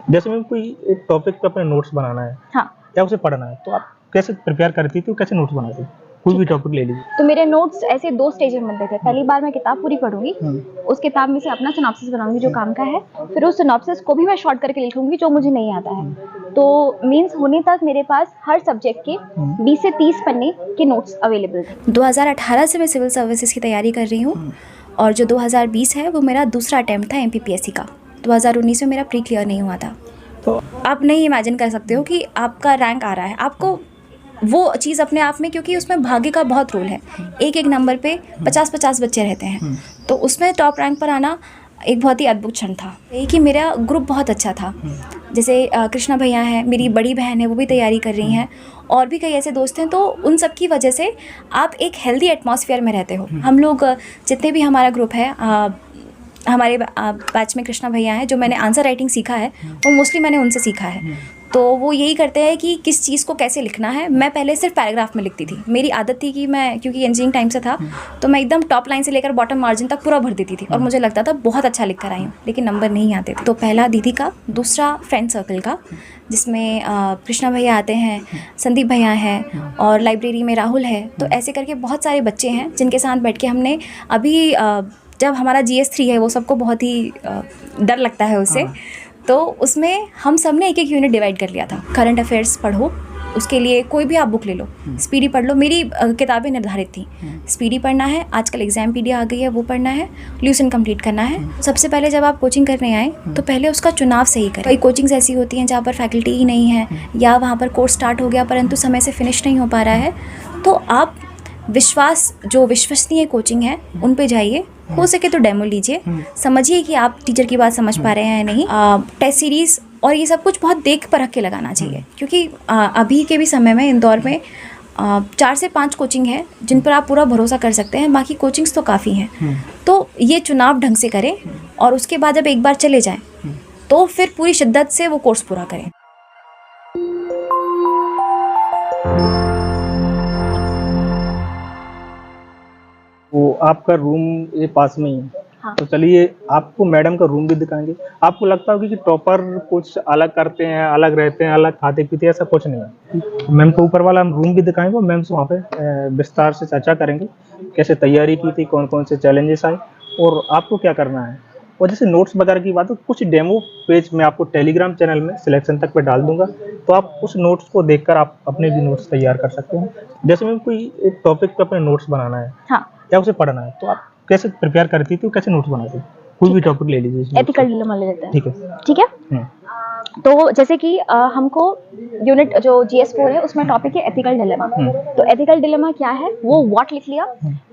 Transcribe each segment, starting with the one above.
जैसे में कोई एक टॉपिक पे अपने नोट्स बनाना है हाँ। या उसे पढ़ना है, तो आप कैसे प्रिपेयर करती थी और कैसे नोट्स बनाती थी? कोई भी टॉपिक ले लीजिए। तो मेरे नोट्स ऐसे 2 स्टेज में बनते थे। पहली बार मैं किताब पूरी पढ़ूँगी, उस किताब में से अपना सिनॉप्सिस बनाऊँगी जो काम का है, फिर उस सिनॉप्सिस को भी मैं शॉर्ट करके लिखूँगी जो मुझे नहीं आता है। तो मीन्स होने तक मेरे पास हर सब्जेक्ट के 20 से 30 पन्ने के नोट्स अवेलेबल थे। 2018 से मैं सिविल सर्विसेज की तैयारी कर रही हूँ और जो 2020 है वो मेरा दूसरा अटैम्प्ट था एमपीपीएससी का। 2019 में मेरा प्री क्लियर नहीं हुआ था। तो आप नहीं इमेजिन कर सकते हो कि आपका रैंक आ रहा है, आपको वो चीज़ अपने आप में, क्योंकि उसमें भाग्य का बहुत रोल है। एक एक नंबर पे 50-50 बच्चे रहते हैं, तो उसमें टॉप रैंक पर आना एक बहुत ही अद्भुत क्षण था। यही कि मेरा ग्रुप बहुत अच्छा था। जैसे कृष्णा भैया हैं, मेरी बड़ी बहन है, वो भी तैयारी कर रही हैं, और भी कई ऐसे दोस्त हैं। तो उन सब की वजह से आप एक हेल्दी एटमॉस्फेयर में रहते हो। हम लोग जितने भी हमारा ग्रुप है, हमारे बैच में कृष्णा भैया हैं, जो मैंने आंसर राइटिंग सीखा है वो मोस्टली मैंने उनसे सीखा है। तो वो यही करते हैं कि किस चीज़ को कैसे लिखना है। मैं पहले सिर्फ पैराग्राफ में लिखती थी। मेरी आदत थी कि मैं, क्योंकि इंजीनियरिंग टाइम से था, तो मैं एकदम टॉप लाइन से लेकर बॉटम मार्जिन तक पूरा भर देती थी और मुझे लगता था बहुत अच्छा लिख कर आई हूँ, लेकिन नंबर नहीं आते थे। तो पहला दीदी का, दूसरा फ्रेंड सर्कल का, जिसमें कृष्णा भैया आते हैं, संदीप भैया हैं, और लाइब्रेरी में राहुल है। तो ऐसे करके बहुत सारे बच्चे हैं जिनके साथ बैठ के हमने अभी जब हमारा GS3 है, वो सबको बहुत ही डर लगता है उससे, तो उसमें हम सब ने एक एक यूनिट डिवाइड कर लिया था। करंट अफेयर्स पढ़ो, उसके लिए कोई भी आप बुक ले लो। स्पीडी पढ़ लो, मेरी किताबें निर्धारित थी। स्पीडी पढ़ना है, आजकल एग्जाम पीडिया आ गई है, वो पढ़ना है, ल्यूसन कंप्लीट करना है। सबसे पहले जब आप कोचिंग करने आए तो पहले उसका चुनाव सही करें। कई कोचिंग्स ऐसी होती हैं जहाँ पर फैकल्टी ही नहीं है, या वहाँ पर कोर्स स्टार्ट हो गया परंतु समय से फिनिश नहीं हो पा रहा है, तो आप जो विश्वसनीय कोचिंग है उन पे जाइए। हो सके तो डेमो लीजिए, समझिए कि आप टीचर की बात समझ पा रहे हैं या नहीं। टेस्ट सीरीज़ और ये सब कुछ बहुत देख परख के लगाना चाहिए, क्योंकि अभी के भी समय में इंदौर में 4 से 5 कोचिंग है जिन पर आप पूरा भरोसा कर सकते हैं। बाकी कोचिंग्स तो काफ़ी हैं। तो ये चुनाव ढंग से करें और उसके बाद जब एक बार चले जाएं तो फिर पूरी शिद्दत से वो कोर्स पूरा करें। वो आपका रूम ये पास में ही है। हाँ। तो चलिए आपको मैडम का रूम भी दिखाएंगे। आपको लगता होगा कि टॉपर कुछ अलग करते हैं, अलग रहते हैं, अलग खाते पीते हैं, ऐसा कुछ नहीं है। मैम को ऊपर वाला हम रूम भी दिखाएंगे और मैम से वहाँ पे विस्तार से चर्चा करेंगे, कैसे तैयारी की थी, कौन कौन से चैलेंजेस आए और आपको क्या करना है। और जैसे नोट्स वगैरह की बात हो, कुछ डेमो पेज मैं आपको टेलीग्राम चैनल में सिलेक्शन तक पे डाल दूंगा, तो आप उस नोट्स को देखकर आप अपने भी नोट्स तैयार कर सकते हैं। जैसे मैम कोई एक टॉपिक पे अपने नोट्स बनाना है हाँ। या उसे पढ़ना है, तो आप कैसे प्रिपेयर करती थी, कैसे नोट्स बनाती थी? कोई भी टॉपिक ले लीजिए इसमें। एथिकल डिलेमा ले लेते हैं। ठीक है। ठीक है। तो जैसे कि हमको यूनिट जो GS4 है उसमें टॉपिक है एथिकल डिलेमा। तो एथिकल डिलेमा क्या है, वो व्हाट लिख लिया,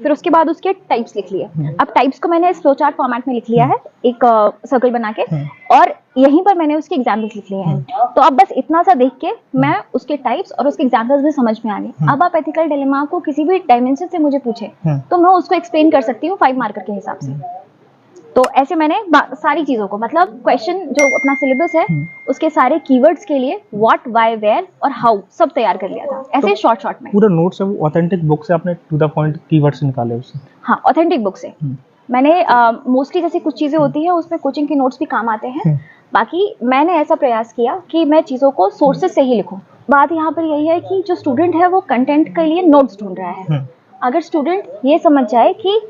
फिर उसके बाद उसके टाइप्स लिख लिए। अब टाइप्स को मैंने फ्लो चार्ट फॉर्मेट में लिख लिया है, एक सर्कल बना के, और यहीं पर मैंने उसके एग्जाम्पल्स लिख लिए हैं। तो अब बस इतना सा देख के मैं उसके टाइप्स और उसके एग्जाम्पल्स भी समझ में आ गए। अब आप एथिकल डिलेमा को किसी भी डायमेंशन से मुझे पूछे तो मैं उसको एक्सप्लेन कर सकती हूँ 5 मार्कर के हिसाब से। तो ऐसे मैंने सारी चीज़ों को, मतलब क्वेश्चन जो अपना सिलेबस है उसके सारे कीवर्ड्स के लिए व्हाट, व्हाई, वेयर और हाउ सब तैयार कर लिया था, ऐसे शॉर्ट में। पूरा नोट्स है वो ऑथेंटिक बुक से आपने टू द पॉइंट कीवर्ड्स निकाले उससे? हाँ, ऑथेंटिक बुक से। मैंने मोस्टली जैसे कुछ चीज़ें होती हैं उसमें कोचिंग के नोट्स भी काम आते हैं, बाकी मैंने ऐसा प्रयास किया कि मैं चीज़ों को सोर्सेज से ही लिखूँ। बात यहाँ पर यही है कि जो स्टूडेंट है वो कंटेंट के लिए नोट्स ढूंढ रहा है। अगर स्टूडेंट ये समझ जाए कि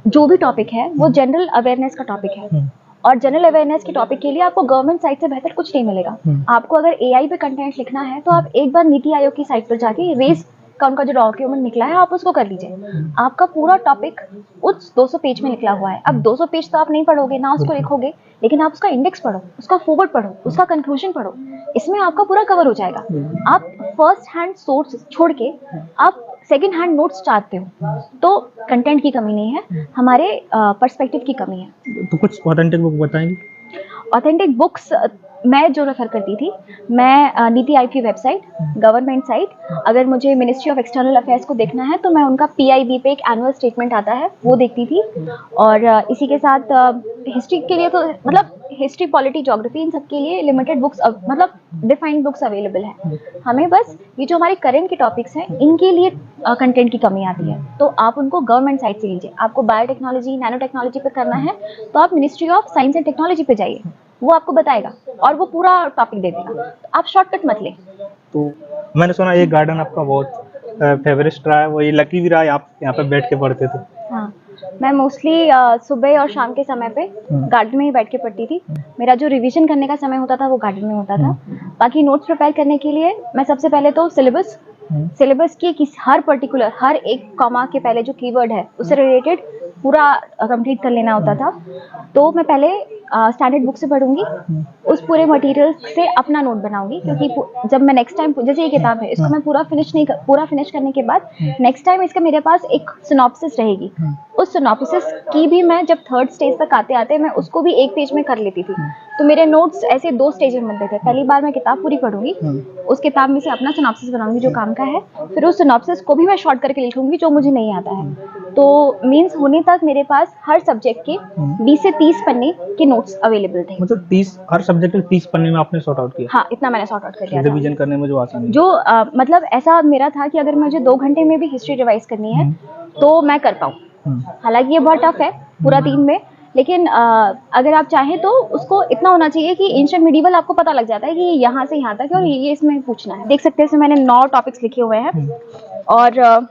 जो भी टॉपिक है वो जनरल अवेयरनेस का टॉपिक है, और जनरल अवेयरनेस के टॉपिक के लिए आपको गवर्नमेंट साइट से बेहतर कुछ नहीं मिलेगा। आपको अगर AI पे कंटेंट लिखना है तो आप एक बार नीति आयोग की साइट पर जाके रेस का उनका जो डॉक्यूमेंट निकला है आप उसको कर लीजिए। आपका पूरा टॉपिक उस 200 पेज में निकला हुआ है। अब 200 पेज तो आप नहीं पढ़ोगे ना, उसको लिखोगे, लेकिन आप उसका इंडेक्स पढ़ो, उसका फॉरवर्ड पढ़ो, उसका कंक्लूजन पढ़ो, इसमें आपका पूरा कवर हो जाएगा। आप फर्स्ट हैंड सोर्स छोड़ के आप सेकंड हैंड नोट्स चाहते हो तो कंटेंट की कमी नहीं है, हमारे पर्सपेक्टिव की कमी है। तो कुछ ऑथेंटिक बुक बताएंगे? ऑथेंटिक बुक्स मैं जो रेफर करती थी, मैं नीति आयोग की वेबसाइट, गवर्नमेंट साइट, अगर मुझे मिनिस्ट्री ऑफ एक्सटर्नल अफेयर्स को देखना है तो मैं उनका PIB पे एक एनुअल स्टेटमेंट आता है वो देखती थी। और इसी के साथ हिस्ट्री के लिए तो मतलब हिस्ट्री, पॉलिटी, ज्योग्राफी, इन सब के लिए लिमिटेड बुक्स, मतलब डिफाइंड बुक्स अवेलेबल हैं। हमें बस ये जो हमारे करंट के टॉपिक्स हैं इनके लिए कंटेंट की कमी आती है, तो आप उनको गवर्नमेंट साइट से लीजिए। आपको बायोटेक्नोलॉजी, नैनो टेक्नोलॉजी पे करना है तो आप ministry of science and technology पे जाइए, वो आपको बताएगा और वो पूरा टॉपिक दे देगा, तो आप शॉर्टकट मत लें। तो मैंने सुना ये गार्डन आपका बहुत फेवरेट रहा है, वो ये लकी भी रहा है, आप यहाँ पे बैठ के पढ़ते थे। हाँ, मैं मोस्टली सुबह और शाम के समय पे गार्डन में ही बैठ के पढ़ती थी। मेरा जो रिवीजन करने का समय होता था वो गार्डन में होता था। बाकी नोट्स प्रिपेयर करने के लिए मैं सबसे पहले तो सिलेबस की हर पर्टिकुलर हर एक कॉमा के पहले जो कीवर्ड है उससे रिलेटेड पूरा कंप्लीट कर लेना होता था। तो मैं पहले स्टैंडर्ड बुक से पढ़ूंगी, उस पूरे मटेरियल से अपना नोट बनाऊंगी, क्योंकि जब मैं नेक्स्ट टाइम, जैसे ये किताब है इसको मैं पूरा फिनिश करने के बाद नेक्स्ट टाइम इसका मेरे पास एक सिनॉप्सिस रहेगी। उस सिनॉप्सिस की भी मैं जब थर्ड स्टेज तक आते आते मैं उसको भी एक पेज में कर लेती थी। तो मेरे नोट्स ऐसे 2 स्टेज में बनते थे। पहली बार मैं किताब पूरी पढ़ूंगी, उस किताब में से अपना सिनॉप्सिस बनाऊंगी जो काम का है, फिर उस सिनॉप्सिस को भी मैं शॉर्ट करके लिख लूंगी जो मुझे नहीं आता है। तो मींस होने तक मेरे पास हर सब्जेक्ट के 20 से 30 पन्ने के नोट्स अवेलेबल थे। मतलब 30 हर सब्जेक्ट के 30 पन्ने में आपने सॉर्ट आउट किया? हाँ, इतना मैंने सॉर्ट आउट कर लिया था। रिवीजन करने में जो आसानी, जो मतलब ऐसा मेरा था कि अगर मुझे 2 घंटे में भी हिस्ट्री रिवाइज करनी है तो मैं कर पाऊँ। हालांकि ये बहुत टफ है पूरा 3 में, लेकिन अगर आप चाहें तो उसको इतना होना चाहिए कि एंशिएंट मिडीवल आपको पता लग जाता है कि यहाँ से यहाँ तक है और ये इसमें पूछना है। देख सकते हैं इसमें मैंने 9 टॉपिक्स लिखे हुए हैं। और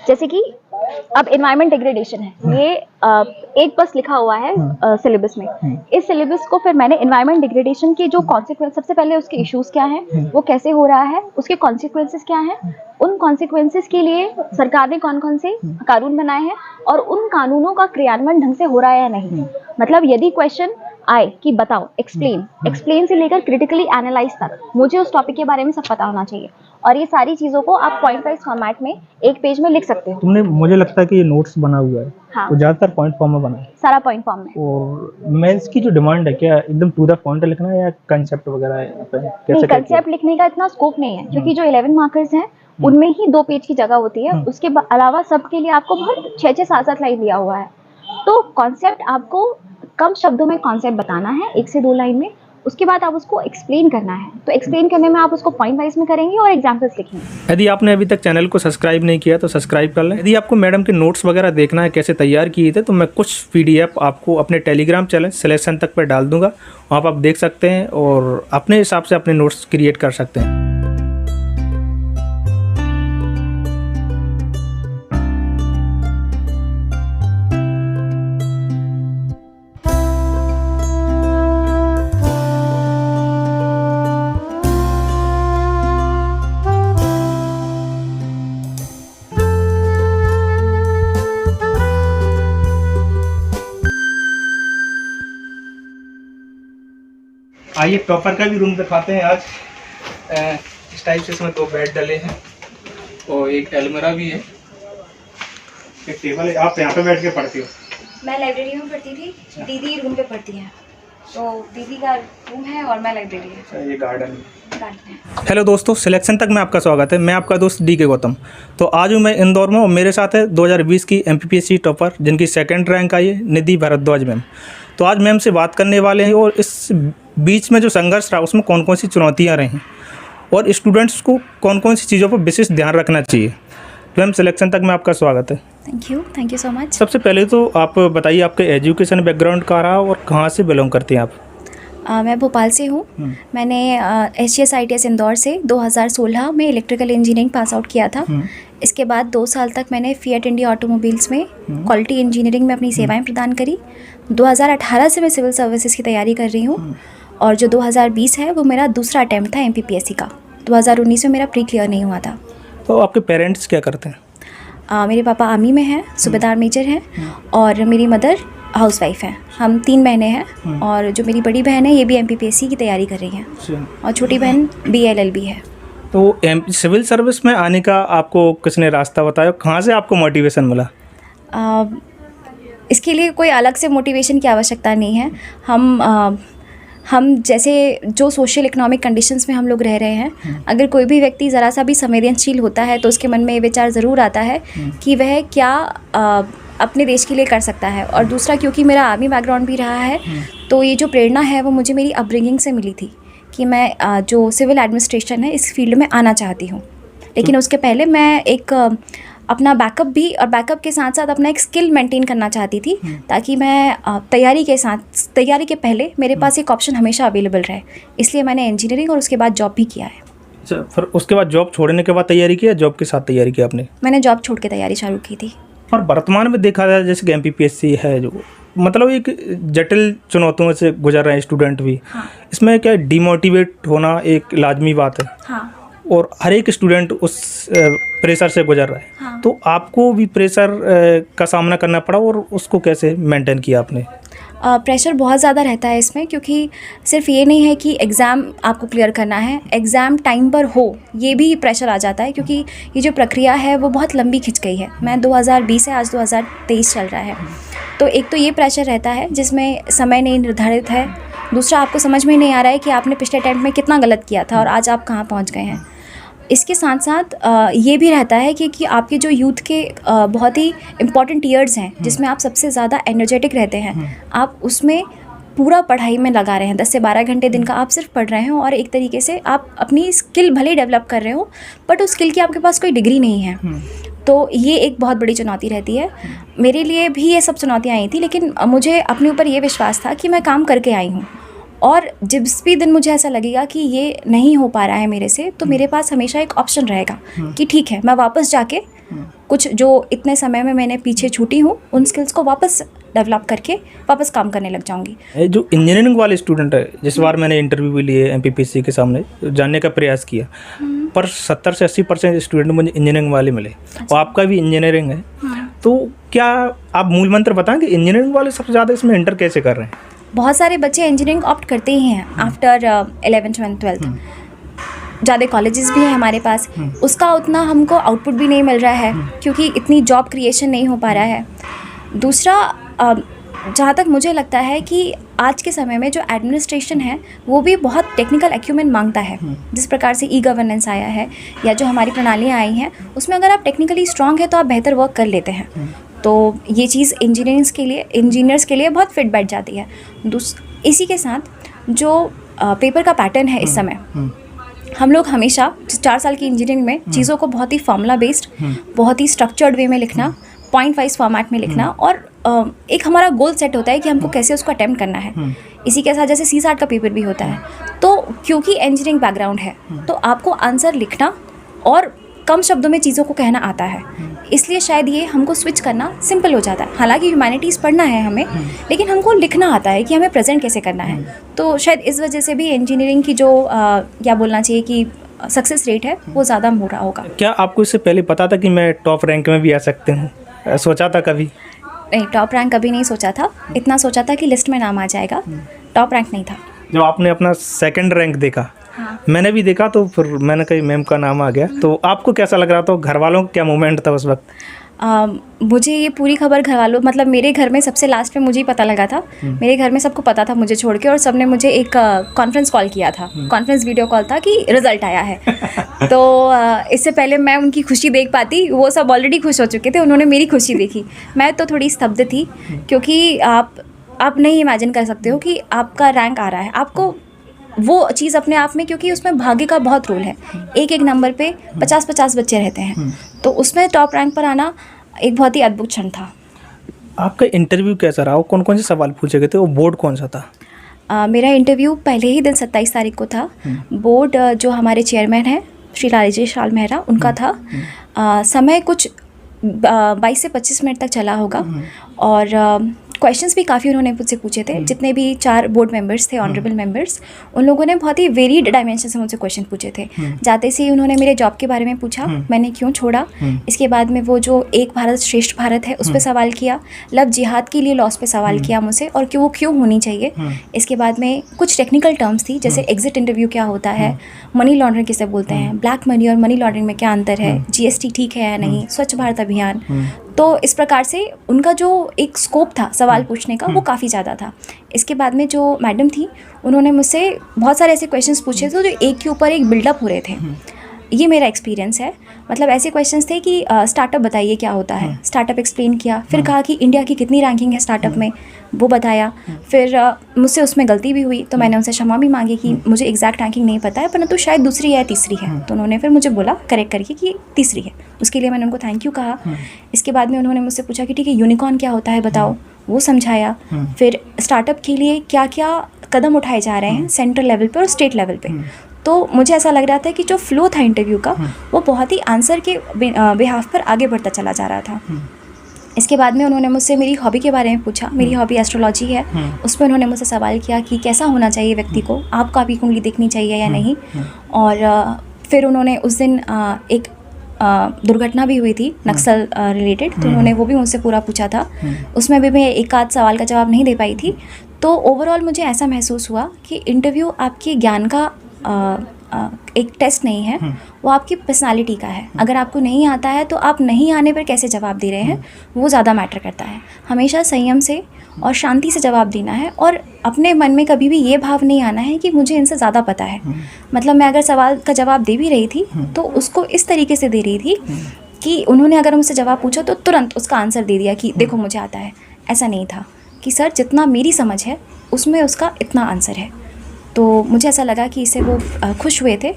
जैसे कि अब एनवायरमेंट डिग्रेडेशन है, ये एक बस लिखा हुआ है सिलेबस में। इस सिलेबस को फिर मैंने एनवायरनमेंट डिग्रेडेशन के जो कॉन्सिक्वेंस, सबसे पहले उसके इश्यूज क्या हैं, वो कैसे हो रहा है, उसके कॉन्सिक्वेंसेस क्या हैं, उन कॉन्सिक्वेंसेस के लिए सरकार ने कौन कौन से कानून बनाए हैं और उन कानूनों का क्रियान्वयन ढंग से हो रहा है या नहीं। मतलब यदि क्वेश्चन आए कि बताओ, एक्सप्लेन से लेकर क्रिटिकली एनालाइज तक मुझे उस टॉपिक के बारे में सब पता होना चाहिए। और ये सारी चीजों को आप पॉइंट वाइज फॉर्मेट में एक पेज में लिख सकते हो। तुमने, मुझे लगता है कि ये नोट्स बना हुआ है। हाँ, तो ज्यादातर पॉइंट फॉर्म में बना है, सारा पॉइंट फॉर्म में। और मेंस की जो डिमांड है, क्या एकदम टू द पॉइंट लिखना है या कंसेप्ट वगैरह है? नहीं, कंसेप्ट लिखने का इतना स्कोप नहीं है, क्योंकि जो 11 मार्कर्स हैं उनमें ही 2 पेज की जगह होती है। उसके अलावा सबके लिए आपको बहुत 6-6, 7-7 लाइन दिया हुआ है। तो कॉन्सेप्ट आपको कम शब्दों में कॉन्सेप्ट बताना है, 1 से 2 लाइन में। उसके बाद आप उसको एक्सप्लेन करना है। तो एक्सप्लेन करने में आप उसको पॉइंट वाइज में करेंगे और एग्जांपल्स लिखेंगे। यदि आपने अभी तक चैनल को सब्सक्राइब नहीं किया तो सब्सक्राइब कर लें। यदि आपको मैडम के नोट्स वगैरह देखना है कैसे तैयार किए थे, तो मैं कुछ PDF आपको अपने टेलीग्राम चैनल सिलेक्शन तक पर डाल दूंगा। वहाँ पर आप देख सकते हैं और अपने हिसाब से अपने नोट्स क्रिएट कर सकते हैं। आइए टॉपर का भी रूम दिखाते हैं आज। इस टाइप से इसमें 2 बेड डले हैं और एक अलमीरा भी है, एक टेबल है। आप यहाँ पे बैठ के पढ़ती हो? मैं लाइब्रेरी में पढ़ती थी, दीदी रूम पे पढ़ती हैं, तो दीदी का रूम है और मैं लाइब्रेरी है। ये गार्डन है। हेलो दोस्तों, सिलेक्शन तक में आपका स्वागत है। मैं आपका दोस्त DK गौतम। तो आज हूँ मैं इंदौर में और मेरे साथ है 2020 की MPPSC टॉपर जिनकी 2nd रैंक आई है, निधि भारद्वाज मैम। तो आज मैम से बात करने वाले हैं और इस बीच में जो संघर्ष रहा उसमें कौन कौन सी चुनौतियाँ रहीं और स्टूडेंट्स को कौन कौन सी चीज़ों पर विशेष ध्यान रखना चाहिए। मैम सिलेक्शन तक में आपका स्वागत है। Thank you so much. सबसे पहले तो आप बताइए आपके एजुकेशन बैकग्राउंड का रहा और कहाँ से बिलोंग करते हैं आप? मैं भोपाल से हूँ। मैंने SGS ITS इंदौर से 2016 में इलेक्ट्रिकल इंजीनियरिंग पास आउट किया था। इसके बाद 2 साल तक मैंने फिएट इंडिया ऑटोमोबाइल्स में क्वालिटी इंजीनियरिंग में अपनी सेवाएं प्रदान करी। 2018 से मैं सिविल सर्विसेज की तैयारी कर रही हूँ और जो 2020 है वो मेरा दूसरा अटैम्प्ट था MPPSC का। 2019 में मेरा प्री क्लियर नहीं हुआ था। तो आपके पेरेंट्स क्या करते हैं? मेरे पापा आर्मी में हैं, सूबेदार मेजर हैं, और मेरी मदर हाउसवाइफ हैं। हम 3 बहनें हैं और जो मेरी बड़ी बहन है ये भी MPPSC की तैयारी कर रही हैं और छोटी बहन BLLB है। तो सिविल सर्विस में आने का आपको किसने रास्ता बताया, कहाँ से आपको मोटिवेशन मिला? इसके लिए कोई अलग से मोटिवेशन की आवश्यकता नहीं है। हम जैसे जो सोशल इकोनॉमिक कंडीशंस में हम लोग रह रहे हैं, अगर कोई भी व्यक्ति ज़रा सा भी संवेदनशील होता है तो उसके मन में ये विचार ज़रूर आता है कि वह क्या अपने देश के लिए कर सकता है। और दूसरा, क्योंकि मेरा आर्मी बैकग्राउंड भी रहा है, तो ये जो प्रेरणा है वो मुझे मेरी अपब्रिंगिंग से मिली थी कि मैं जो सिविल एडमिनिस्ट्रेशन है इस फील्ड में आना चाहती हूँ। लेकिन उसके पहले मैं एक अपना बैकअप भी, और बैकअप के साथ साथ अपना एक स्किल मेंटेन करना चाहती थी, ताकि मैं तैयारी के पहले मेरे पास एक ऑप्शन हमेशा अवेलेबल रहे। इसलिए मैंने इंजीनियरिंग और उसके बाद जॉब भी किया है। अच्छा, फिर उसके बाद जॉब छोड़ने के बाद तैयारी की या जॉब के साथ तैयारी की आपने? मैंने जॉब छोड़ के तैयारी चालू की थी। और वर्तमान में देखा जाए जैसे कि MPPSC है जो मतलब एक जटिल चुनौतियों से गुजर रहे हैं स्टूडेंट भी। हाँ। इसमें क्या डिमोटिवेट होना एक लाजमी बात है। हाँ। और हर एक स्टूडेंट उस प्रेशर से गुजर रहा है। हाँ। तो आपको भी प्रेशर का सामना करना पड़ा और उसको कैसे मेंटेन किया आपने? प्रेशर बहुत ज़्यादा रहता है इसमें, क्योंकि सिर्फ ये नहीं है कि एग्ज़ाम आपको क्लियर करना है, एग्ज़ाम टाइम पर हो ये भी प्रेशर आ जाता है, क्योंकि ये जो प्रक्रिया है वो बहुत लंबी खिंच गई है। मैं 2020 से आज 2023 चल रहा है, तो एक तो ये प्रेशर रहता है जिसमें समय नहीं निर्धारित है। दूसरा, आपको समझ में नहीं आ रहा है कि आपने पिछले अटेम्प्ट में कितना गलत किया था और आज आप कहाँ पहुँच गए हैं। इसके साथ साथ ये भी रहता है कि आपके जो यूथ के बहुत ही इम्पॉर्टेंट ईयर्स हैं, जिसमें आप सबसे ज़्यादा एनर्जेटिक रहते हैं, आप उसमें पूरा पढ़ाई में लगा रहे हैं। 10 से 12 घंटे दिन का आप सिर्फ पढ़ रहे हो और एक तरीके से आप अपनी स्किल भले ही डेवलप कर रहे हो, बट उस स्किल की आपके पास कोई डिग्री नहीं है। तो ये एक बहुत बड़ी चुनौती रहती है। मेरे लिए भी ये सब चुनौतियाँ आई थी, लेकिन मुझे अपने ऊपर ये विश्वास था कि मैं काम करके आई हूँ, और जिस भी दिन मुझे ऐसा लगेगा कि ये नहीं हो पा रहा है मेरे से, तो मेरे पास हमेशा एक ऑप्शन रहेगा कि ठीक है, मैं वापस जाके कुछ जो इतने समय में मैंने पीछे छूटी हूँ उन स्किल्स को वापस डेवलप करके वापस काम करने लग जाऊंगी। जो इंजीनियरिंग वाले स्टूडेंट है, जिस बार मैंने इंटरव्यू भी लिए MPPSC के सामने जानने का प्रयास किया, पर 70 से 80% स्टूडेंट मुझे इंजीनियरिंग वाले मिले। और आपका भी इंजीनियरिंग है, तो क्या आप मूल मंत्र बताएं कि इंजीनियरिंग वाले सबसे ज़्यादा इसमें एंटर कैसे कर रहे हैं? बहुत सारे बच्चे इंजीनियरिंग ऑप्ट करते ही हैं आफ्टर 11th 12th। ज़्यादा कॉलेजेस भी हैं हमारे पास, उसका उतना हमको आउटपुट भी नहीं मिल रहा है, क्योंकि इतनी जॉब क्रिएशन नहीं हो पा रहा है। दूसरा, जहाँ तक मुझे लगता है कि आज के समय में जो एडमिनिस्ट्रेशन है वो भी बहुत टेक्निकल एक्यूमेंट मांगता है। जिस प्रकार से ई-गवर्नेंस आया है या जो हमारी प्रणालियाँ आई हैं, उसमें अगर आप टेक्निकली स्ट्रांग है तो आप बेहतर वर्क कर लेते हैं। तो ये चीज़ इंजीनियर्स के लिए बहुत फिट बैठ जाती है। इसी के साथ जो पेपर का पैटर्न है इस समय, हम लोग हमेशा 4 साल की इंजीनियरिंग में चीज़ों को बहुत ही फॉर्मूला बेस्ड, बहुत ही स्ट्रक्चर्ड वे में लिखना, पॉइंट वाइज फॉर्मेट में लिखना, और एक हमारा गोल सेट होता है कि हमको कैसे उसको अटेम्प्ट करना है। इसी के साथ जैसे CSAT का पेपर भी होता है, तो क्योंकि इंजीनियरिंग बैकग्राउंड है तो आपको आंसर लिखना और कम शब्दों में चीज़ों को कहना आता है, इसलिए शायद ये हमको स्विच करना सिंपल हो जाता है। हालांकि ह्यूमैनिटीज़ पढ़ना है हमें, लेकिन हमको लिखना आता है कि हमें प्रेजेंट कैसे करना है। तो शायद इस वजह से भी इंजीनियरिंग की जो क्या बोलना चाहिए कि सक्सेस रेट है वो ज़्यादा हो रहा होगा। क्या आपको इससे पहले पता था कि मैं टॉप रैंक में भी आ सकती हूँ? सोचा था कभी? नहीं, टॉप रैंक कभी नहीं सोचा था। इतना सोचा था कि लिस्ट में नाम आ जाएगा, टॉप रैंक नहीं था। जब आपने अपना सेकंड रैंक देखा, हाँ। मैंने भी देखा, तो फिर मैंने कही मैम का नाम आ गया, तो आपको कैसा लग रहा था? घर वालों का क्या मोमेंट था उस वक्त? मुझे ये पूरी खबर घर वालों, मतलब मेरे घर में सबसे लास्ट में मुझे ही पता लगा था। मेरे घर में सबको पता था मुझे छोड़ के, और सबने मुझे एक कॉन्फ्रेंस कॉल किया था, कॉन्फ्रेंस वीडियो कॉल था कि रिज़ल्ट आया है। तो इससे पहले मैं उनकी खुशी देख पाती, वो सब ऑलरेडी खुश हो चुके थे, उन्होंने मेरी खुशी देखी। मैं तो थोड़ी स्तब्ध थी, क्योंकि आप नहीं इमेजिन कर सकते हो कि आपका रैंक आ रहा है, आपको वो चीज़ अपने आप में, क्योंकि उसमें भाग्य का बहुत रोल है। एक नंबर पे 50-50 बच्चे रहते हैं, तो उसमें टॉप रैंक पर आना एक बहुत ही अद्भुत क्षण था। आपका इंटरव्यू कैसा रहा? कौन कौन से सवाल पूछे गए थे? वो बोर्ड कौन सा था? मेरा इंटरव्यू पहले ही दिन 27 तारीख को था। बोर्ड जो हमारे चेयरमैन हैं श्री राजेश लाल मेहरा, उनका था। समय कुछ 22 से 25 मिनट तक चला होगा, और क्वेश्चंस भी काफ़ी उन्होंने मुझसे पूछे थे। जितने भी 4 बोर्ड मेंबर्स थे, ऑनरेबल मेंबर्स, उन लोगों ने बहुत ही वेरीड डायमेंशन से मुझसे क्वेश्चन पूछे थे। जाते से ही उन्होंने मेरे जॉब के बारे में पूछा, मैंने क्यों छोड़ा। इसके बाद में वो जो एक भारत श्रेष्ठ भारत है उस पर सवाल किया, लव जिहाद के लिए लॉस पे सवाल किया मुझसे, और कि वो क्यों होनी चाहिए। इसके बाद में कुछ टेक्निकल टर्म्स थी, जैसे एग्जिट इंटरव्यू क्या होता है, मनी लॉन्ड्रिंग किसे बोलते हैं, ब्लैक मनी और मनी लॉन्ड्रिंग में क्या अंतर है, GST ठीक है या नहीं, स्वच्छ भारत अभियान। तो इस प्रकार से उनका जो एक स्कोप था सवाल पूछने का वो काफ़ी ज़्यादा था। इसके बाद में जो मैडम थी, उन्होंने मुझसे बहुत सारे ऐसे क्वेश्चंस पूछे थे जो एक के ऊपर एक बिल्डअप हो रहे थे। ये मेरा एक्सपीरियंस है। मतलब ऐसे क्वेश्चंस थे कि स्टार्टअप बताइए क्या होता है, स्टार्टअप एक्सप्लेन किया, फिर कहा कि इंडिया की कितनी रैंकिंग है स्टार्टअप में, वो बताया। फिर मुझसे उसमें गलती भी हुई तो मैंने उनसे क्षमा भी मांगी कि मुझे एग्जैक्ट रैंकिंग नहीं पता है, परंतु शायद दूसरी है तीसरी है। तो उन्होंने फिर मुझे बोला करेक्ट करके कि तीसरी है, उसके लिए मैंने उनको थैंक यू कहा। इसके बाद में उन्होंने मुझसे पूछा कि ठीक है यूनिकॉर्न क्या होता है बताओ, वो समझाया। फिर स्टार्टअप के लिए क्या क्या कदम उठाए जा रहे हैं सेंट्रल लेवल पे और स्टेट लेवल पे। तो मुझे ऐसा लग रहा था कि जो फ्लो था इंटरव्यू का वो बहुत ही आंसर के बिहाफ पर आगे बढ़ता चला जा रहा था। इसके बाद में उन्होंने मुझसे मेरी हॉबी के बारे में पूछा। मेरी हॉबी एस्ट्रोलॉजी है। उसमें उन्होंने मुझसे सवाल किया कि कैसा होना चाहिए व्यक्ति को, आपको आपकी कुंडली देखनी चाहिए या नहीं। और फिर उन्होंने उस दिन एक दुर्घटना भी हुई थी नक्सल रिलेटेड, तो उन्होंने वो भी मुझसे पूरा पूछा था। उसमें भी मैं एक आध सवाल का जवाब नहीं दे पाई थी। तो ओवरऑल मुझे ऐसा महसूस हुआ कि इंटरव्यू आपके ज्ञान का एक टेस्ट नहीं है, वो आपकी पर्सनालिटी का है। अगर आपको नहीं आता है तो आप नहीं आने पर कैसे जवाब दे रहे हैं वो ज़्यादा मैटर करता है। हमेशा संयम से और शांति से जवाब देना है और अपने मन में कभी भी ये भाव नहीं आना है कि मुझे इनसे ज़्यादा पता है। मतलब मैं अगर सवाल का जवाब दे भी रही थी तो उसको इस तरीके से दे रही थी कि उन्होंने अगर मुझसे जवाब पूछा तो तुरंत उसका आंसर दे दिया कि देखो मुझे आता है। ऐसा नहीं था कि सर जितना मेरी समझ है उसमें उसका इतना आंसर है। तो मुझे ऐसा लगा कि इससे वो खुश हुए थे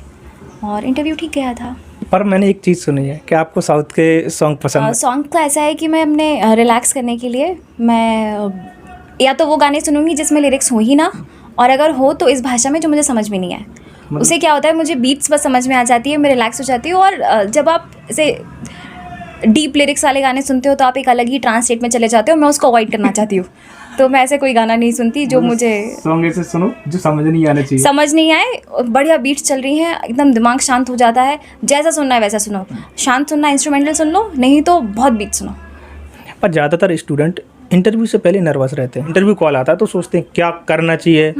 और इंटरव्यू ठीक गया था। पर मैंने एक चीज़ सुनी है कि आपको साउथ के सॉन्ग पसंद है। सॉन्ग का ऐसा है कि मैं अपने रिलैक्स करने के लिए मैं या तो वो गाने सुनूंगी जिसमें लिरिक्स हो ही ना, और अगर हो तो इस भाषा में जो मुझे समझ में नहीं आए। उसे क्या होता है, मुझे बीट्स बस समझ में आ जाती है, मैं रिलैक्स हो जाती हूँ। और जब आप ऐसे डीप लिरिक्स वाले गाने सुनते हो तो आप एक अलग ही ट्रांस स्टेट में चले जाते हो। मैं उसको अवॉइड करना चाहती हूँ। तो मैं ऐसे कोई गाना नहीं सुनती जो मुझे सॉन्ग ऐसे सुनो जो समझ नहीं आना चाहिए, समझ नहीं आए। बढ़िया बीट्स चल रही हैं, एकदम दिमाग शांत हो जाता है। जैसा सुनना है वैसा सुनो, शांत सुनना इंस्ट्रूमेंटल सुन लो, नहीं तो बहुत बीट सुनो। पर ज़्यादातर स्टूडेंट इंटरव्यू से पहले नर्वस रहते हैं। इंटरव्यू कॉल आता है तो सोचते हैं क्या करना चाहिए,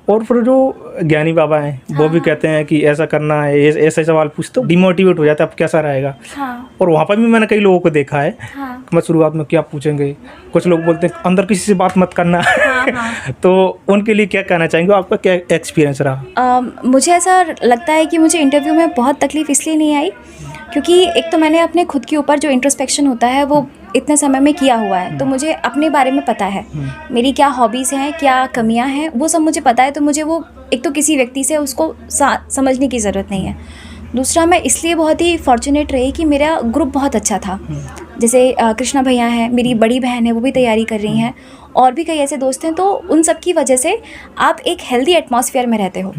और फिर जो ज्ञानी बाबा हैं वो भी कहते हैं कि ऐसा करना है, ऐसे सवाल पूछते तो डिमोटिवेट हो जाता है, अब कैसा रहेगा। और वहाँ पर भी मैंने कई लोगों को देखा है कि मैं शुरुआत में क्या पूछेंगे, कुछ लोग बोलते हैं अंदर किसी से बात मत करना। तो उनके लिए क्या कहना चाहेंगे, आपका क्या एक्सपीरियंस रहा? मुझे ऐसा लगता है कि मुझे इंटरव्यू में बहुत तकलीफ़ इसलिए नहीं आई क्योंकि एक तो मैंने अपने खुद के ऊपर जो इंट्रोस्पेक्शन होता है वो इतने समय में किया हुआ है। तो मुझे अपने बारे में पता है, मेरी क्या हॉबीज़ हैं, क्या कमियां हैं, वो सब मुझे पता है। तो मुझे वो एक तो किसी व्यक्ति से उसको समझने की ज़रूरत नहीं है। दूसरा, मैं इसलिए बहुत ही फॉर्चुनेट रही कि मेरा ग्रुप बहुत अच्छा था। जैसे कृष्णा भैया हैं, मेरी बड़ी बहन है, वो भी तैयारी कर रही हैं, और भी कई ऐसे दोस्त हैं। तो उन सब की वजह से आप एक हेल्दी एटमॉस्फेयर में रहते हो।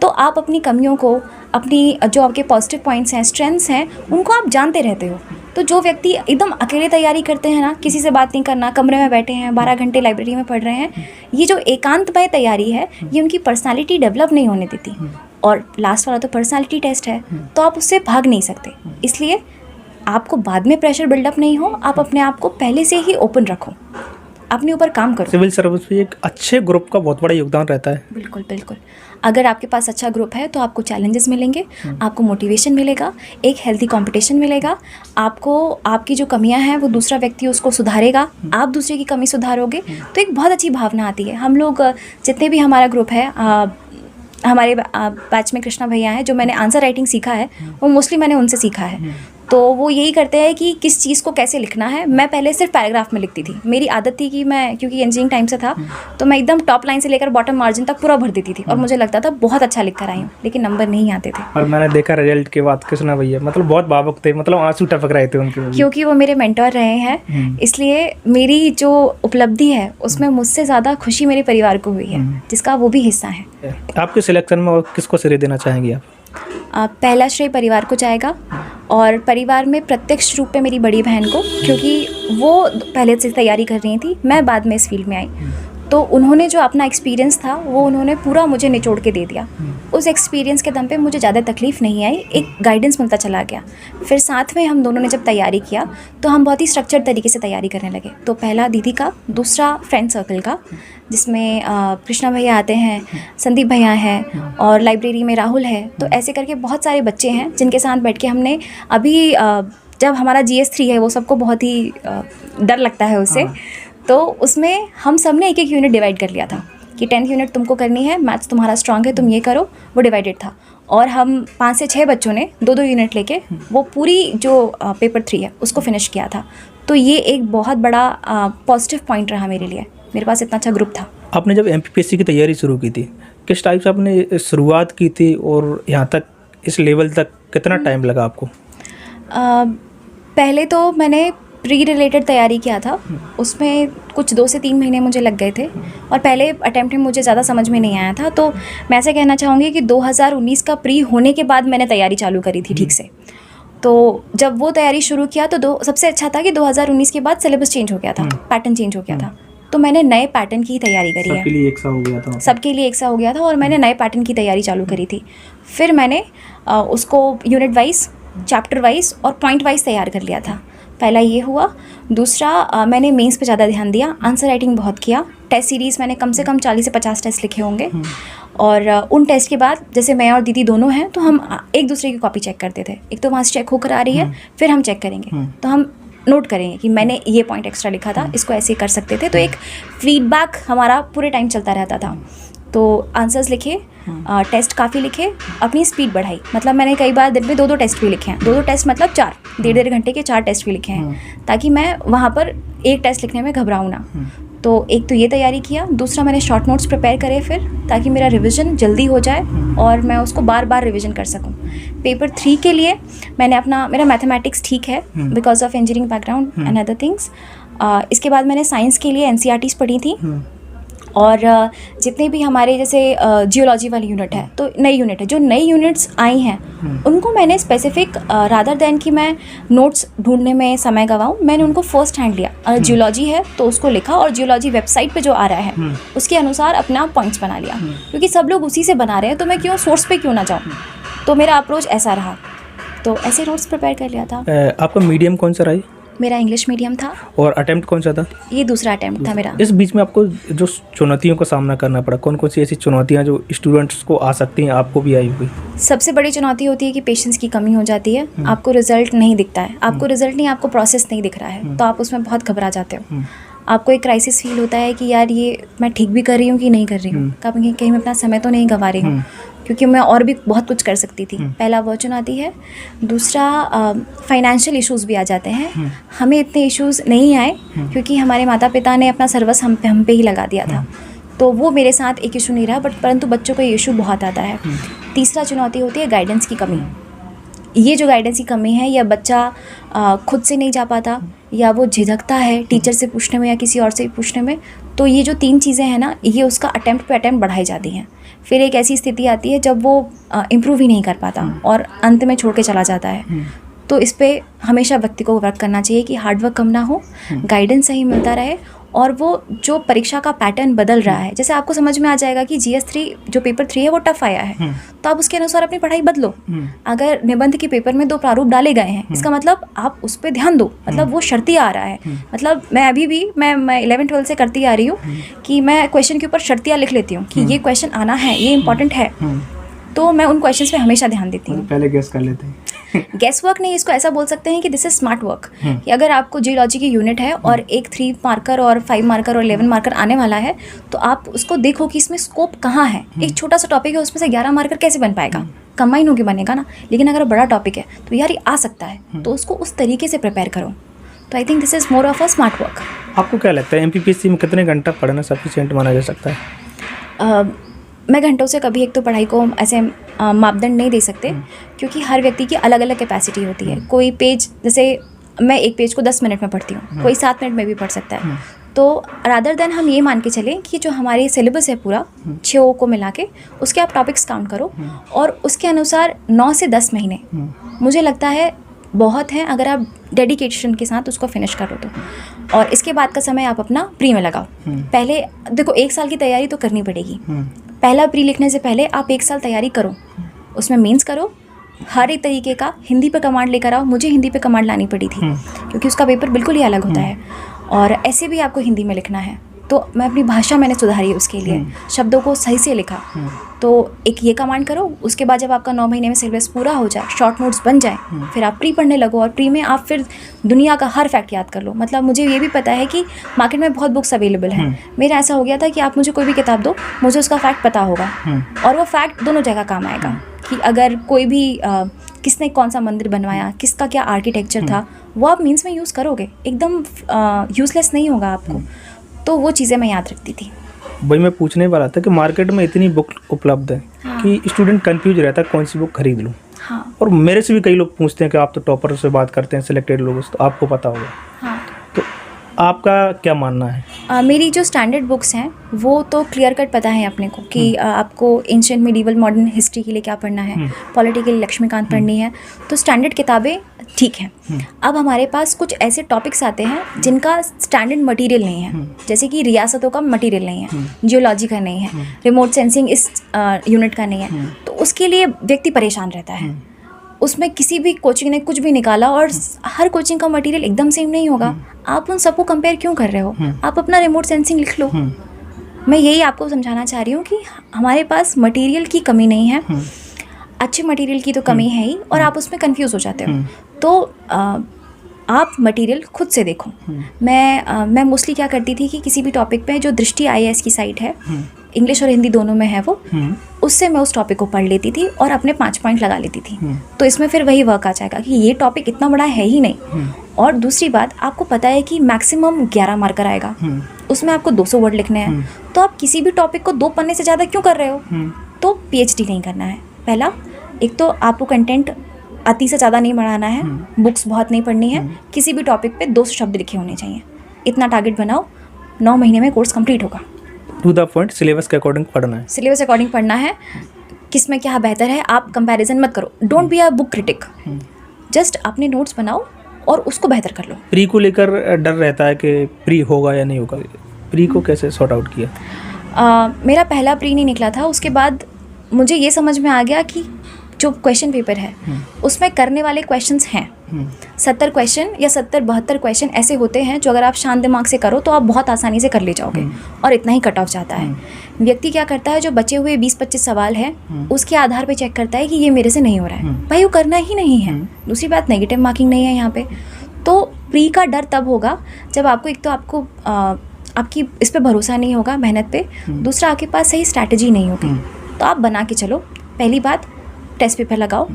तो आप अपनी कमियों को, अपनी जो आपके पॉजिटिव पॉइंट्स हैं, स्ट्रेंथ्स हैं, उनको आप जानते रहते हो। तो जो व्यक्ति एकदम अकेले तैयारी करते हैं ना, किसी से बात नहीं करना, कमरे में बैठे हैं, 12 घंटे लाइब्रेरी में पढ़ रहे हैं, ये जो एकांतमय तैयारी है ये उनकी पर्सनालिटी डेवलप नहीं होने देती। और लास्ट वाला तो पर्सनालिटी टेस्ट है, तो आप उससे भाग नहीं सकते। इसलिए आपको बाद में प्रेशर बिल्डअप नहीं हो, आप अपने आप को पहले से ही ओपन रखो, अपने ऊपर काम करो। सिविल सर्विस में एक अच्छे ग्रुप का बहुत बड़ा योगदान रहता है। बिल्कुल बिल्कुल। अगर आपके पास अच्छा ग्रुप है तो आपको चैलेंजेस मिलेंगे, आपको मोटिवेशन मिलेगा, एक हेल्दी कंपटीशन मिलेगा, आपको आपकी जो कमियां हैं वो दूसरा व्यक्ति उसको सुधारेगा, आप दूसरे की कमी सुधारोगे, तो एक बहुत अच्छी भावना आती है। हम लोग जितने भी हमारा ग्रुप है, हमारे बैच में कृष्णा भैया हैं, जो मैंने आंसर राइटिंग सीखा है वो मोस्टली मैंने उनसे सीखा है। तो वो यही करते हैं कि किस चीज़ को कैसे लिखना है। मैं पहले सिर्फ पैराग्राफ में लिखती थी। मेरी आदत थी कि मैं, क्योंकि इंजीनियरिंग टाइम से था, तो मैं एकदम टॉप लाइन से लेकर बॉटम मार्जिन तक पूरा भर देती थी और मुझे लगता था बहुत अच्छा लिख कर आई हूँ, लेकिन नंबर नहीं आते थे। और मैंने देखा रिजल्ट के बाद कृष्णा भैया मतलब बहुत भावुक थे, मतलब आंसू टपक रहे थे उनके, क्योंकि वो मेरे मेंटर रहे हैं। इसलिए मेरी जो उपलब्धि है उसमें मुझसे ज़्यादा खुशी मेरे परिवार को हुई है, जिसका वो भी हिस्सा है। आपके सिलेक्शन में और किसको श्रेय देना चाहेंगे आप? पहला श्रेय परिवार को जाएगा, और परिवार में प्रत्यक्ष रूप पे मेरी बड़ी बहन को, क्योंकि वो पहले से तैयारी कर रही थी, मैं बाद में इस फील्ड में आई। तो उन्होंने जो अपना एक्सपीरियंस था वो उन्होंने पूरा मुझे निचोड़ के दे दिया। उस एक्सपीरियंस के दम पे मुझे ज़्यादा तकलीफ़ नहीं आई, एक गाइडेंस मिलता चला गया। फिर साथ में हम दोनों ने जब तैयारी किया तो हम बहुत ही स्ट्रक्चर्ड तरीके से तैयारी करने लगे। तो पहला दीदी का, दूसरा फ्रेंड सर्कल का, जिसमें कृष्णा भैया आते हैं, संदीप भैया हैं, और लाइब्रेरी में राहुल है। तो ऐसे करके बहुत सारे बच्चे हैं जिनके साथ बैठ के हमने अभी जब हमारा GS3 है वो सबको बहुत ही डर लगता है उससे, तो उसमें हम सब ने एक एक यूनिट डिवाइड कर लिया था। कि 10th यूनिट तुमको करनी है, मैथ्स तुम्हारा स्ट्रांग है, तुम ये करो, वो डिवाइडेड था। और हम 5 से 6 बच्चों ने 2-2 यूनिट लेके वो पूरी जो पेपर 3 है उसको फिनिश किया था। तो ये एक बहुत बड़ा पॉजिटिव पॉइंट रहा मेरे लिए, मेरे पास इतना अच्छा ग्रुप था। आपने जब MPPSC की तैयारी शुरू की थी, किस टाइप से आपने शुरुआत की थी और यहाँ तक इस लेवल तक कितना टाइम लगा आपको? पहले तो मैंने प्री रिलेटेड तैयारी किया था, उसमें कुछ 2 से 3 महीने मुझे लग गए थे और पहले अटैम्प्ट में मुझे ज़्यादा समझ में नहीं आया था। तो मैं ऐसे कहना चाहूँगी कि 2019 का प्री होने के बाद मैंने तैयारी चालू करी थी ठीक से। तो जब वो तैयारी शुरू किया तो सबसे अच्छा था कि 2019 के बाद सिलेबस चेंज हो गया था, पैटर्न चेंज हो गया था। तो मैंने नए पैटर्न की ही तैयारी करी है। सबके लिए एक सा हो गया था। सबके लिए एक सा हो गया था और मैंने नए पैटर्न की तैयारी चालू करी थी। फिर मैंने उसको यूनिट वाइज, चैप्टर वाइज और पॉइंट वाइज तैयार कर लिया था। पहला ये हुआ। दूसरा मैंने मेंस पे ज़्यादा ध्यान दिया, आंसर राइटिंग बहुत किया। टेस्ट सीरीज़ मैंने कम से कम 40 से 50 टेस्ट लिखे होंगे। और उन टेस्ट के बाद जैसे मैं और दीदी दोनों हैं तो हम एक दूसरे की कॉपी चेक करते थे। एक तो वहाँ से चेक होकर आ रही है, फिर हम चेक करेंगे तो हम नोट करेंगे कि मैंने ये पॉइंट एक्स्ट्रा लिखा था, इसको ऐसे कर सकते थे। तो एक फीडबैक हमारा पूरे टाइम चलता रहता था। तो आंसर्स लिखे, टेस्ट काफ़ी लिखे, अपनी स्पीड बढ़ाई। मतलब मैंने कई बार दिन में 2-2 टेस्ट भी लिखे हैं। 2-2 टेस्ट मतलब 4, 1.5 घंटे के 4 टेस्ट भी लिखे हैं, ताकि मैं वहाँ पर एक टेस्ट लिखने में घबराऊँ ना। तो एक तो ये तैयारी किया। दूसरा मैंने शॉर्ट नोट्स प्रिपेयर करे फिर, ताकि मेरा रिवीजन जल्दी हो जाए और मैं उसको बार बार रिवीजन कर सकूं। पेपर 3 के लिए मैंने मेरा मैथमेटिक्स ठीक है because of engineering background and other things. इसके बाद मैंने साइंस के लिए NCERTs पढ़ी थी। और जितने भी हमारे जैसे जियोलॉजी वाली यूनिट है, तो नई यूनिट है, जो नई यूनिट्स आई हैं उनको मैंने स्पेसिफिक रादर दैन कि मैं नोट्स ढूंढने में समय गवाऊँ, मैंने उनको फर्स्ट हैंड लिया। अगर जियोलॉजी है तो उसको लिखा और जियोलॉजी वेबसाइट पे जो आ रहा है उसके अनुसार अपना पॉइंट्स बना लिया, क्योंकि सब लोग उसी से बना रहे हैं तो मैं क्यों सोर्स पे क्यों ना जाऊँ। तो मेरा अप्रोच ऐसा रहा, तो ऐसे नोट्स प्रिपेयर कर लिया था। आपका मीडियम कौन सा रहा? मेरा इंग्लिश मीडियम था। और अटेम्प्ट कौन सा था? ये दूसरा अटेम्प्ट था मेरा। इस बीच में आपको जो चुनौतियों का सामना करना पड़ा, कौन कौन सी ऐसी चुनौतियां जो स्टूडेंट्स को आ सकती हैं, आपको भी आई हुई? सबसे बड़ी चुनौती होती है कि पेशेंस की कमी हो जाती है। आपको रिजल्ट नहीं दिखता है, आपको रिजल्ट नहीं, आपको प्रोसेस नहीं दिख रहा है, तो आप उसमें बहुत घबरा जाते हो। आपको एक क्राइसिस फील होता है कि यार ये मैं ठीक भी कर रही हूँ कि नहीं कर रही हूँ, कहीं मैं अपना समय तो नहीं गंवा रही हूँ, क्योंकि मैं और भी बहुत कुछ कर सकती थी। पहला वो चुनौती है। दूसरा फाइनेंशियल इश्यूज़ भी आ जाते हैं। हमें इतने इश्यूज़ नहीं आए क्योंकि हमारे माता पिता ने अपना सर्वस हम पे ही लगा दिया था, तो वो मेरे साथ एक इशू नहीं रहा, परंतु बच्चों का ये इशू बहुत आता है। तीसरा चुनौती होती है गाइडेंस की कमी। ये जो गाइडेंस की कमी है, या बच्चा खुद से नहीं जा पाता, या वो झिझकता है टीचर से पूछने में या किसी और से पूछने में, तो ये जो 3 चीज़ें हैं ना, ये उसका अटेम्प्ट पे अटेम्प्ट बढ़ाई जाती हैं। फिर एक ऐसी स्थिति आती है जब वो इम्प्रूव ही नहीं कर पाता और अंत में छोड़ के चला जाता है। तो इस पे हमेशा व्यक्ति को वर्क करना चाहिए कि हार्डवर्क कम ना हो, गाइडेंस सही मिलता रहे, और वो जो परीक्षा का पैटर्न बदल रहा है, जैसे आपको समझ में आ जाएगा कि GS3 जो पेपर 3 है वो टफ आया है, तो आप उसके अनुसार अपनी पढ़ाई बदलो। अगर निबंध के पेपर में 2 प्रारूप डाले गए हैं, इसका मतलब आप उस पर ध्यान दो, मतलब वो शर्ती आ रहा है। मतलब मैं अभी भी मैं 11-12 से करती आ रही हूँ कि मैं क्वेश्चन के ऊपर शर्तियाँ लिख लेती हूँ कि ये क्वेश्चन आना है, ये इंपॉर्टेंट है, तो मैं उन क्वेश्चंस पे हमेशा ध्यान देती हूँ। पहले गेस कर लेते हैं। गेस वर्क नहीं, इसको ऐसा बोल सकते हैं कि दिस इज स्मार्ट वर्क। कि अगर आपको जियोलॉजी की यूनिट है और एक 3 मार्कर और 5 मार्कर और 11 मार्कर आने वाला है, तो आप उसको देखो कि इसमें स्कोप कहाँ है। एक छोटा सा टॉपिक है, उसमें से 11 मार्कर कैसे बन पाएगा, कंबाइन होकर बनेगा ना। लेकिन अगर बड़ा टॉपिक है तो यार ये आ सकता है, तो उसको उस तरीके से प्रिपेयर करो। तो I think this is more of a smart work. आपको क्या लगता है MPPSC में कितने घंटा पढ़ना सफिशिएंट माना जा सकता है? मैं घंटों से कभी एक तो पढ़ाई को ऐसे मापदंड नहीं दे सकते, क्योंकि हर व्यक्ति की अलग अलग कैपेसिटी होती है। कोई पेज, जैसे मैं एक पेज को 10 मिनट में पढ़ती हूँ, कोई 7 मिनट में भी पढ़ सकता है। तो रादर देन हम ये मान के चलें कि जो हमारे सिलेबस है पूरा 6 को मिला के, उसके आप टॉपिक्स काउंट करो और उसके अनुसार 9 से 10 महीने मुझे लगता है बहुत हैं, अगर आप डेडिकेशन के साथ उसको फिनिश करो तो। और इसके बाद का समय आप अपना प्री में लगाओ। पहले देखो 1 साल की तैयारी तो करनी पड़ेगी। पहला प्री लिखने से पहले आप 1 साल तैयारी करो, उसमें मेंस करो, हर एक तरीके का हिंदी पे कमांड लेकर आओ। मुझे हिंदी पे कमांड लानी पड़ी थी क्योंकि उसका पेपर बिल्कुल ही अलग होता है, और ऐसे भी आपको हिंदी में लिखना है, तो मैं अपनी भाषा मैंने सुधारी उसके लिए, शब्दों को सही से लिखा। तो एक ये कमांड करो, उसके बाद जब आपका 9 महीने में सिलेबस पूरा हो जाए, शॉर्ट नोट्स बन जाए, फिर आप प्री पढ़ने लगो, और प्री में आप फिर दुनिया का हर फैक्ट याद कर लो। मतलब मुझे ये भी पता है कि मार्केट में बहुत बुक्स अवेलेबल हैं। मेरा ऐसा हो गया था कि आप मुझे कोई भी किताब दो, मुझे उसका फैक्ट पता होगा, और वो फैक्ट दोनों जगह काम आएगा। कि अगर कोई भी किसने कौन सा मंदिर बनवाया, किसका क्या आर्किटेक्चर था, वो आप मीन्स में यूज़ करोगे, एकदम यूज़लेस नहीं होगा आपको। तो वो चीज़ें मैं याद रखती थी। भाई मैं पूछने वाला था कि मार्केट में इतनी बुक उपलब्ध है कि स्टूडेंट कंफ्यूज रहता है कौन सी बुक खरीद लूँ। हाँ और मेरे से भी कई लोग पूछते हैं कि आप तो टॉपर से बात करते हैं, सिलेक्टेड लोगों से, तो आपको पता होगा। हाँ। तो आपका क्या मानना है? मेरी जो स्टैंडर्ड बुक्स हैं वो तो क्लियर कट पता है अपने को कि आपको एंशिएंट मिडीवल मॉडर्न हिस्ट्री के लिए क्या पढ़ना है, पॉलिटी के लिए लक्ष्मीकांत पढ़नी है, तो स्टैंडर्ड किताबें ठीक हैं। अब हमारे पास कुछ ऐसे टॉपिक्स आते हैं जिनका स्टैंडर्ड मटेरियल नहीं है, जैसे कि रियासतों का मटेरियल नहीं है, जियोलॉजी का नहीं है, रिमोट सेंसिंग इस यूनिट का नहीं है, तो उसके लिए व्यक्ति परेशान रहता है। उसमें किसी भी कोचिंग ने कुछ भी निकाला, और हर कोचिंग का मटेरियल एकदम सेम नहीं होगा। आप उन सबको कंपेयर क्यों कर रहे हो? आप अपना रिमोट सेंसिंग लिख लो। मैं यही आपको समझाना चाह रही हूँ कि हमारे पास मटेरियल की कमी नहीं है, अच्छे मटेरियल की तो कमी है ही, और आप उसमें कंफ्यूज हो जाते हो। तो आप मटेरियल खुद से देखो। मैं मोस्टली क्या करती थी कि किसी भी टॉपिक पे, जो दृष्टि IAS की साइट है, इंग्लिश और हिंदी दोनों में है वो, उससे मैं उस टॉपिक को पढ़ लेती थी और अपने 5 पॉइंट लगा लेती थी। तो इसमें फिर वही वर्क आ जाएगा कि ये टॉपिक इतना बड़ा है ही नहीं। और दूसरी बात, आपको पता है कि मैक्सिमम 11 मार्कर आएगा, उसमें आपको 200 वर्ड लिखने हैं, तो आप किसी भी टॉपिक को 2 पन्ने से ज़्यादा क्यों कर रहे हो? तो PhD नहीं करना है। पहला, एक तो आपको कंटेंट अति से ज़्यादा नहीं बढ़ाना है, बुक्स बहुत नहीं पढ़नी है, किसी भी टॉपिक पे 200 शब्द लिखे होने चाहिए, इतना टारगेट बनाओ, 9 महीने में कोर्स कंप्लीट होगा। टू द पॉइंट, सिलेबस के अकॉर्डिंग पढ़ना है। सिलेबस अकॉर्डिंग पढ़ना है, किस में क्या बेहतर है आप कंपैरिजन मत करो। Don't be a book critic, just अपने नोट्स बनाओ और उसको बेहतर कर लो। प्री को लेकर डर रहता है कि प्री होगा या नहीं होगा, प्री को कैसे सॉर्ट आउट किया? मेरा पहला प्री नहीं निकला था, उसके बाद मुझे ये समझ में आ गया कि जो क्वेश्चन पेपर है उसमें करने वाले क्वेश्चंस हैं 70 क्वेश्चन या 70-72 क्वेश्चन ऐसे होते हैं जो अगर आप शांत दिमाग से करो तो आप बहुत आसानी से कर ले जाओगे, और इतना ही कट ऑफ जाता है। व्यक्ति क्या करता है, जो बचे हुए 20-25 सवाल है उसके आधार पे चेक करता है कि ये मेरे से नहीं हो रहा है। भाई वो करना ही नहीं है। दूसरी बात, नेगेटिव मार्किंग नहीं है यहाँ पे। तो प्री का डर तब होगा जब आपको, एक तो आपको आपकी इस पर भरोसा नहीं होगा मेहनत पे, दूसरा आपके पास सही स्ट्रैटेजी नहीं होगी। तो आप बना के चलो। पहली बात, टेस्ट पेपर लगाओ,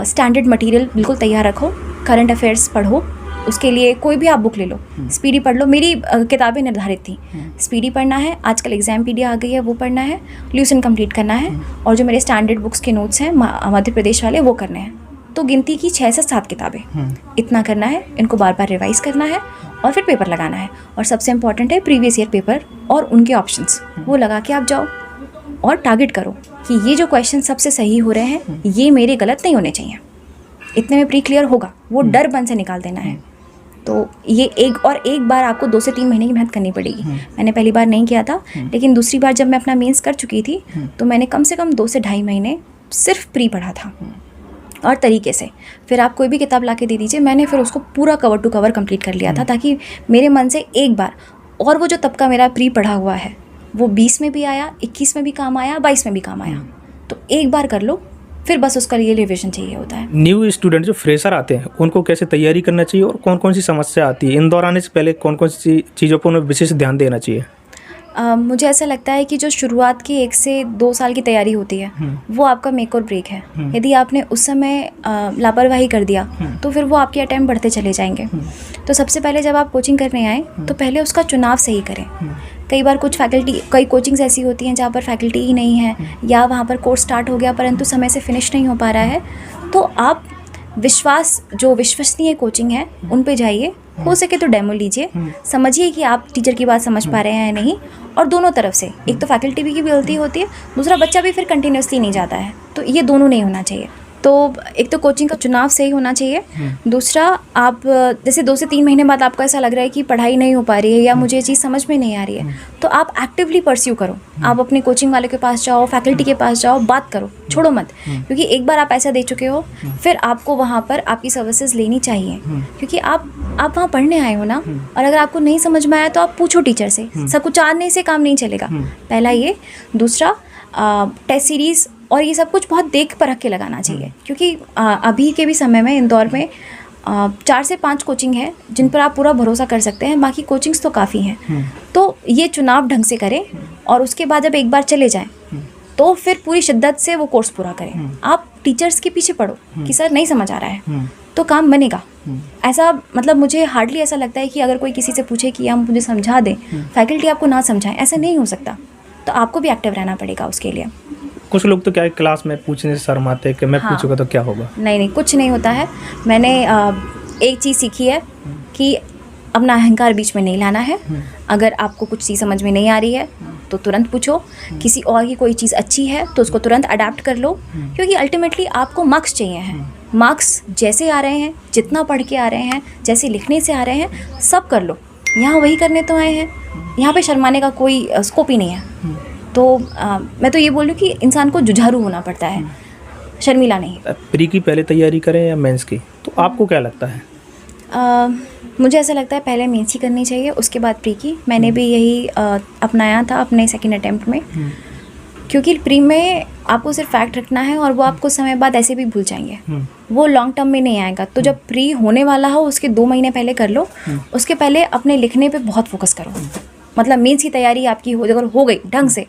स्टैंडर्ड मटेरियल बिल्कुल तैयार रखो, करंट अफेयर्स पढ़ो, उसके लिए कोई भी आप बुक ले लो, स्पीडी पढ़ लो। मेरी किताबें निर्धारित थी, स्पीडी पढ़ना है, आजकल एग्जामपीडिया आ गई है वो पढ़ना है, ल्यूसन कंप्लीट करना है, और जो मेरे स्टैंडर्ड बुक्स के नोट्स हैं मध्य प्रदेश वाले वो करने हैं। तो गिनती की 6 से 7 किताबें, इतना करना है, इनको बार बार रिवाइज करना है और फिर पेपर लगाना है। और सबसे इंपॉर्टेंट है प्रीवियस ईयर पेपर और उनके ऑप्शंस, वो लगा के आप जाओ और टारगेट करो कि ये जो क्वेश्चन सबसे सही हो रहे हैं ये मेरे गलत नहीं होने चाहिए, इतने में प्री क्लियर होगा। वो डर मन से निकाल देना है। तो ये एक बार आपको 2 से 3 महीने की मेहनत करनी पड़ेगी। मैंने पहली बार नहीं किया था, लेकिन दूसरी बार जब मैं अपना मेंस कर चुकी थी तो मैंने कम से कम 2 से ढाई महीने सिर्फ प्री पढ़ा था और तरीके से। फिर आप कोई भी किताब ला के दे दीजिए, मैंने फिर उसको पूरा कवर टू कवर कंप्लीट कर लिया था, ताकि मेरे मन से एक बार, और वो जो तब का मेरा प्री पढ़ा हुआ है वो 20 में भी आया, 21 में भी काम आया, 22 में भी काम आया। तो एक बार कर लो, फिर बस उसका लिए रिविजन चाहिए होता है। न्यू स्टूडेंट जो फ्रेशर आते हैं उनको कैसे तैयारी करना चाहिए और कौन कौन सी समस्या आती है? इन दौर आने से पहले कौन कौन सी चीज़ों पर उन्हें विशेष ध्यान देना चाहिए? मुझे ऐसा लगता है कि जो शुरुआत की 1 से 2 साल की तैयारी होती है वो आपका मेक और ब्रेक है। यदि आपने उस समय लापरवाही कर दिया तो फिर वो आपके अटैम्प्ट बढ़ते चले जाएंगे। तो सबसे पहले जब आप कोचिंग करने आए तो पहले उसका चुनाव सही करें। कई बार कई कोचिंग्स ऐसी होती हैं जहाँ पर फैकल्टी ही नहीं है, या वहाँ पर कोर्स स्टार्ट हो गया परंतु समय से फिनिश नहीं हो पा रहा है, तो आप जो विश्वसनीय कोचिंग है उन पे जाइए, हो सके तो डेमो लीजिए, समझिए कि आप टीचर की बात समझ पा रहे हैं या नहीं। और दोनों तरफ से, एक तो फैकल्टी भी की गलती होती है, दूसरा बच्चा भी फिर कंटिन्यूसली नहीं जाता है, तो ये दोनों नहीं होना चाहिए। तो एक तो कोचिंग का चुनाव सही होना चाहिए, दूसरा आप जैसे 2 से 3 महीने बाद आपको ऐसा लग रहा है कि पढ़ाई नहीं हो पा रही है या मुझे ये चीज़ समझ में नहीं आ रही है, तो आप एक्टिवली परस्यू करो। आप अपने कोचिंग वाले के पास जाओ, फैकल्टी के पास जाओ, बात करो, छोड़ो मत, क्योंकि एक बार आप ऐसा दे चुके हो फिर आपको वहाँ पर आपकी सर्विसेज लेनी चाहिए, क्योंकि आप आप वहाँ पढ़ने आए हो ना, और अगर आपको नहीं समझ में आया तो आप पूछो टीचर से। सब कुछ जानने से काम नहीं चलेगा। पहला ये। दूसरा, टेस्ट सीरीज़ और ये सब कुछ बहुत देख परख के लगाना चाहिए, क्योंकि अभी के भी समय में इंदौर में 4 से 5 कोचिंग है जिन पर आप पूरा भरोसा कर सकते हैं, बाकी कोचिंग्स तो काफ़ी हैं। तो ये चुनाव ढंग से करें और उसके बाद जब एक बार चले जाएं तो फिर पूरी शिद्दत से वो कोर्स पूरा करें। आप टीचर्स के पीछे पढ़ो कि सर नहीं समझ आ रहा है, तो काम बनेगा। ऐसा मतलब मुझे हार्डली ऐसा लगता है कि अगर कोई किसी से पूछे कि हम मुझे समझा दें, फैकल्टी आपको ना समझाएं, ऐसा नहीं हो सकता। तो आपको भी एक्टिव रहना पड़ेगा उसके लिए। कुछ लोग तो क्या है, क्लास में पूछने से शर्माते हैं कि मैं पूछूंगा तो क्या होगा। नहीं, कुछ नहीं होता है। मैंने एक चीज़ सीखी है कि अपना अहंकार बीच में नहीं लाना है। अगर आपको कुछ चीज़ समझ में नहीं आ रही है तो तुरंत पूछो। किसी और की कोई चीज़ अच्छी है तो उसको तुरंत अडेप्ट कर लो, क्योंकि अल्टीमेटली आपको मार्क्स चाहिए हैं। मार्क्स जैसे आ रहे हैं, जितना पढ़ के आ रहे हैं, जैसे लिखने से आ रहे हैं, सब कर लो। यहाँ वही करने तो आए हैं, यहाँ पे शर्माने का कोई स्कोप ही नहीं है। तो मैं तो ये बोल रही हूँ कि इंसान को जुझारू होना पड़ता है, शर्मीला नहीं। प्री की पहले तैयारी करें या मेंस की, तो आपको क्या लगता है? मुझे ऐसा लगता है पहले मेंस ही करनी चाहिए, उसके बाद प्री की। मैंने भी यही अपनाया था अपने सेकंड अटेम्प्ट में, क्योंकि प्री में आपको सिर्फ फैक्ट रखना है और वो आपको समय बाद ऐसे भी भूल जाएंगे, वो लॉन्ग टर्म में नहीं आएगा। तो जब प्री होने वाला हो उसके 2 महीने पहले कर लो, उसके पहले अपने लिखने पे बहुत फोकस करो। मतलब मेंस की तैयारी आपकी अगर हो गई ढंग से,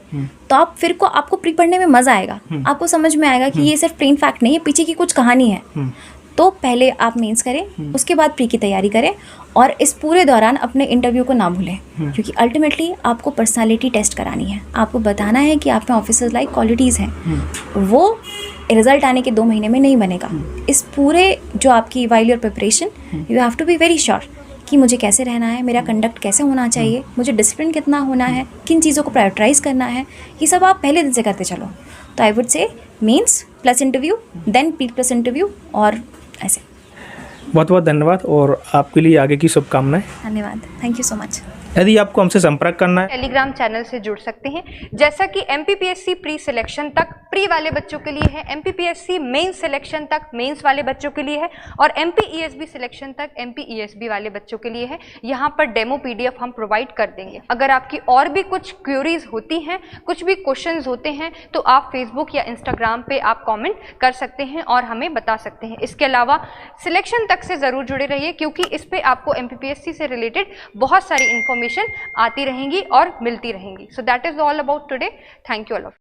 तो आप फिर को आपको प्री पढ़ने में मज़ा आएगा। आपको समझ में आएगा कि ये सिर्फ प्लेन फैक्ट नहीं है, पीछे की कुछ कहानी है। तो पहले आप मेंस करें, उसके बाद प्री की तैयारी करें, और इस पूरे दौरान अपने इंटरव्यू को ना भूलें, क्योंकि अल्टीमेटली आपको पर्सनालिटी टेस्ट करानी है। आपको बताना है कि आप में ऑफिसर्स लाइक क्वालिटीज़ हैं। वो रिजल्ट आने के 2 महीने में नहीं बनेगा। इस पूरे जो आपकी while your preparation, you have to be very sure कि मुझे कैसे रहना है, मेरा कंडक्ट कैसे होना चाहिए, मुझे डिसिप्लिन कितना होना है, किन चीज़ों को प्रायोरिटाइज करना है, ये सब आप पहले दिन से करते चलो। तो I would say mains plus interview, then pre plus interview, और ऐसे। बहुत बहुत धन्यवाद और आपके लिए आगे की शुभकामनाएं। धन्यवाद, थैंक यू सो मच। यदि आपको हमसे संपर्क करना है, टेलीग्राम चैनल से जुड़ सकते हैं। जैसा कि MPPSC प्री सिलेक्शन तक प्री वाले बच्चों के लिए है, MPPSC मेंस सिलेक्शन तक मेंस वाले बच्चों के लिए है, और MPESB सिलेक्शन तक MPESB वाले बच्चों के लिए है। यहाँ पर डेमो PDF हम प्रोवाइड कर देंगे। अगर आपकी और भी कुछ क्वेरीज होती हैं, कुछ भी क्वेश्चंस होते हैं, तो आप फेसबुक या इंस्टाग्राम पे आप कमेंट कर सकते हैं और हमें बता सकते हैं। इसके अलावा सिलेक्शन तक से ज़रूर जुड़े रहिए, क्योंकि इस पर आपको MPPSC से रिलेटेड बहुत सारी इन्फॉर्मेशन आती रहेंगी और मिलती रहेंगी। So that is all about today. Thank you all of.